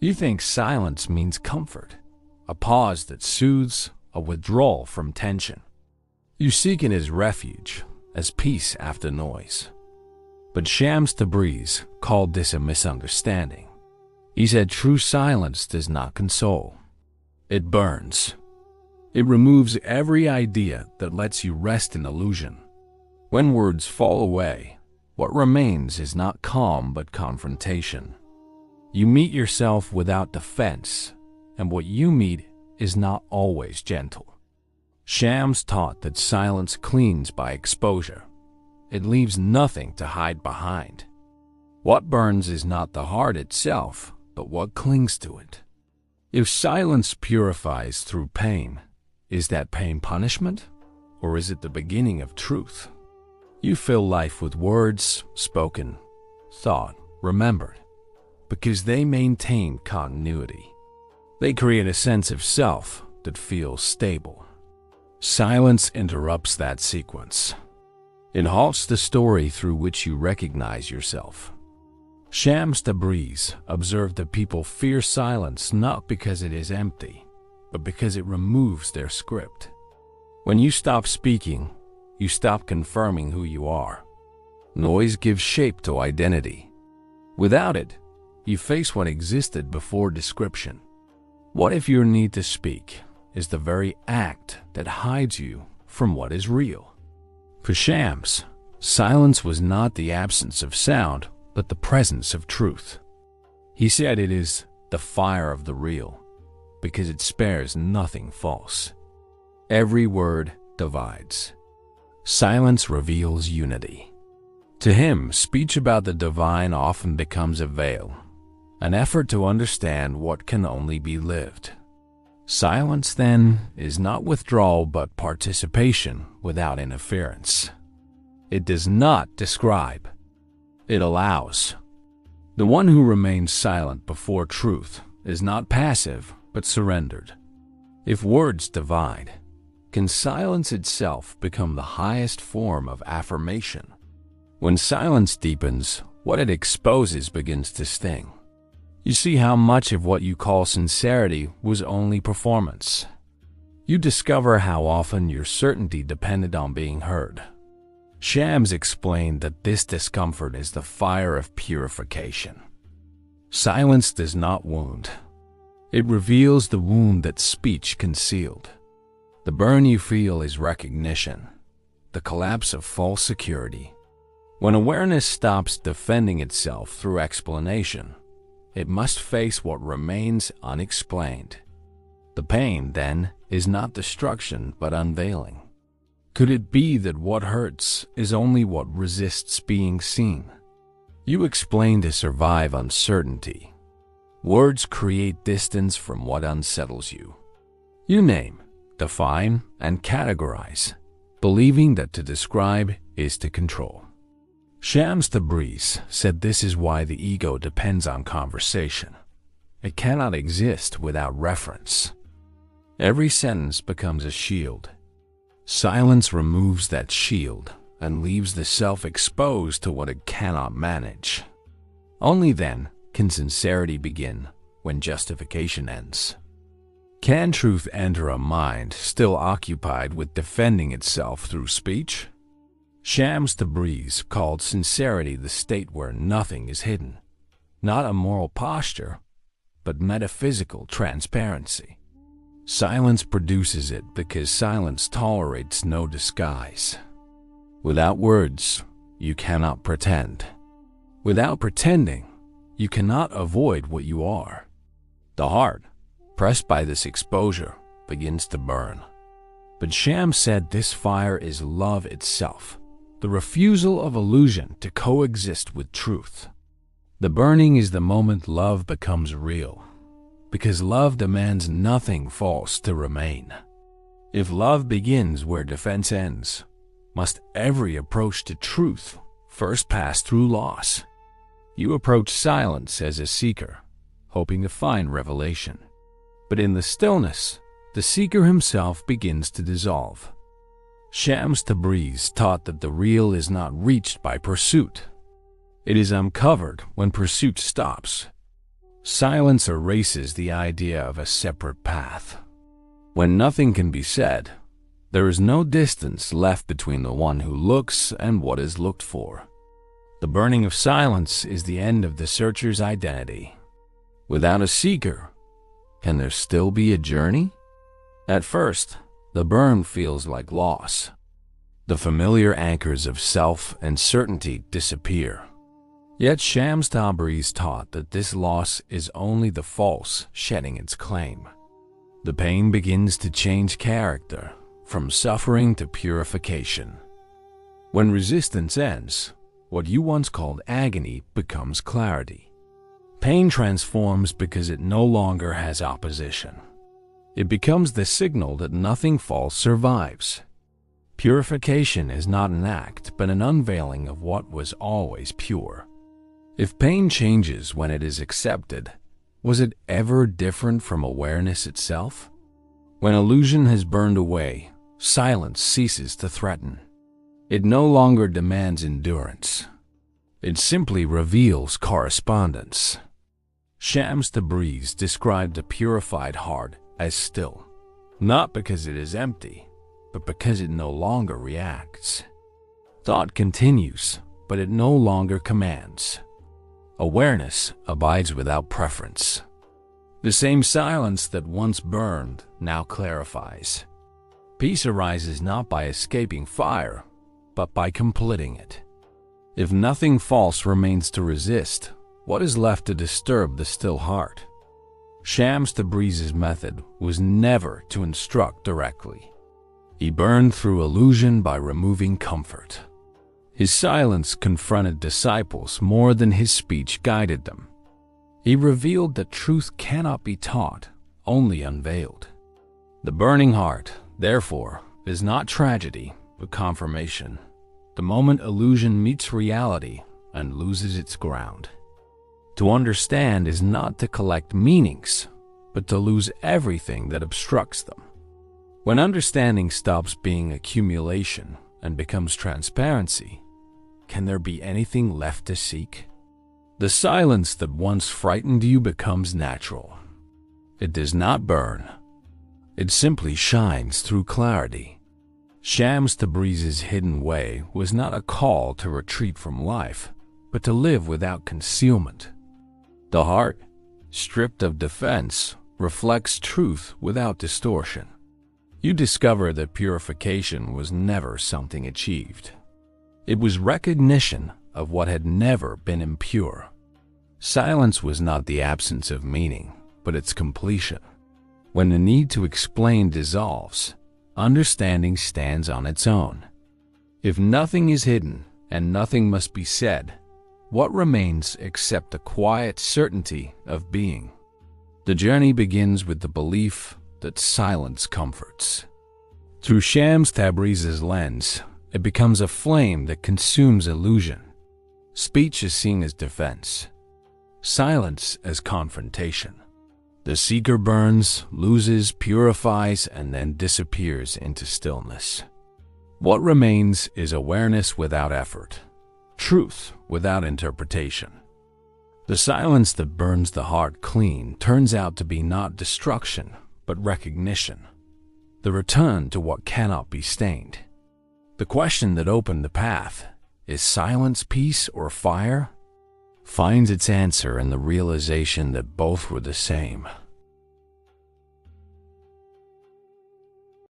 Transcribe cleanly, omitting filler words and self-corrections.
You think silence means comfort, a pause that soothes, a withdrawal from tension. You seek it as refuge, as peace after noise. But Shams Tabreez called this a misunderstanding. He said true silence does not console. It burns. It removes every idea that lets you rest in illusion. When words fall away, what remains is not calm but confrontation. You meet yourself without defense, and what you meet is not always gentle. Shams taught that silence cleans by exposure. It leaves nothing to hide behind. What burns is not the heart itself, but what clings to it. If silence purifies through pain, is that pain punishment, or is it the beginning of truth? You fill life with words, spoken, thought, remembered, because they maintain continuity. They create a sense of self that feels stable. Silence interrupts that sequence. It halts the story through which you recognize yourself. Shams Tabreez observed that people fear silence not because it is empty, but because it removes their script. When you stop speaking, you stop confirming who you are. Noise gives shape to identity. Without it, you face what existed before description. What if your need to speak is the very act that hides you from what is real? For Shams, silence was not the absence of sound, but the presence of truth. He said it is the fire of the real, because it spares nothing false. Every word divides. Silence reveals unity. To him, speech about the divine often becomes a veil, an effort to understand what can only be lived. Silence, then, is not withdrawal but participation without interference. It does not describe. It allows. The one who remains silent before truth is not passive but surrendered. If words divide, can silence itself become the highest form of affirmation? When silence deepens, what it exposes begins to sting. You see how much of what you call sincerity was only performance. You discover how often your certainty depended on being heard. Shams explained that this discomfort is the fire of purification. Silence does not wound. It reveals the wound that speech concealed. The burn you feel is recognition, the collapse of false security. When awareness stops defending itself through explanation, it must face what remains unexplained. The pain, then, is not destruction but unveiling. Could it be that what hurts is only what resists being seen? You explain to survive uncertainty. Words create distance from what unsettles you. You name, define, and categorize, believing that to describe is to control. Shams Tabreez said this is why the ego depends on conversation. It cannot exist without reference. Every sentence becomes a shield. Silence removes that shield and leaves the self exposed to what it cannot manage. Only then can sincerity begin, when justification ends. Can truth enter a mind still occupied with defending itself through speech? Shams Tabreez called sincerity the state where nothing is hidden, not a moral posture, but metaphysical transparency. Silence produces it because silence tolerates no disguise. Without words, you cannot pretend. Without pretending, you cannot avoid what you are. The heart, pressed by this exposure, begins to burn. But Shams said this fire is love itself, the refusal of illusion to coexist with truth. The burning is the moment love becomes real, because love demands nothing false to remain. If love begins where defense ends, must every approach to truth first pass through loss? You approach silence as a seeker, hoping to find revelation. But in the stillness, the seeker himself begins to dissolve. Shams Tabreez taught that the real is not reached by pursuit. It is uncovered when pursuit stops. Silence erases the idea of a separate path. When nothing can be said, there is no distance left between the one who looks and what is looked for. The burning of silence is the end of the searcher's identity. Without a seeker, can there still be a journey? At first, the burn feels like loss. The familiar anchors of self and certainty disappear. Yet Shams Tabreez taught that this loss is only the false shedding its claim. The pain begins to change character, from suffering to purification. When resistance ends, what you once called agony becomes clarity. Pain transforms because it no longer has opposition. It becomes the signal that nothing false survives. Purification is not an act, but an unveiling of what was always pure. If pain changes when it is accepted, was it ever different from awareness itself? When illusion has burned away, silence ceases to threaten. It no longer demands endurance. It simply reveals correspondence. Shams Tabreez described a purified heart as still, not because it is empty, but because it no longer reacts. Thought continues, but it no longer commands. Awareness abides without preference. The same silence that once burned now clarifies. Peace arises not by escaping fire, but by completing it. If nothing false remains to resist, what is left to disturb the still heart? Shams Tabreez's method was never to instruct directly. He burned through illusion by removing comfort. His silence confronted disciples more than his speech guided them. He revealed that truth cannot be taught, only unveiled. The burning heart, therefore, is not tragedy, but confirmation. The moment illusion meets reality and loses its ground. To understand is not to collect meanings, but to lose everything that obstructs them. When understanding stops being accumulation and becomes transparency, can there be anything left to seek? The silence that once frightened you becomes natural. It does not burn. It simply shines through clarity. Shams Tabreez's hidden way was not a call to retreat from life, but to live without concealment. The heart, stripped of defense, reflects truth without distortion. You discover that purification was never something achieved. It was recognition of what had never been impure. Silence was not the absence of meaning, but its completion. When the need to explain dissolves, understanding stands on its own. If nothing is hidden and nothing must be said, what remains except the quiet certainty of being? The journey begins with the belief that silence comforts. Through Shams Tabreez's lens, it becomes a flame that consumes illusion. Speech is seen as defense, silence as confrontation. The seeker burns, loses, purifies, and then disappears into stillness. What remains is awareness without effort, truth without interpretation. The silence that burns the heart clean turns out to be not destruction, but recognition, the return to what cannot be stained. The question that opened the path, is silence peace or fire, finds its answer in the realization that both were the same.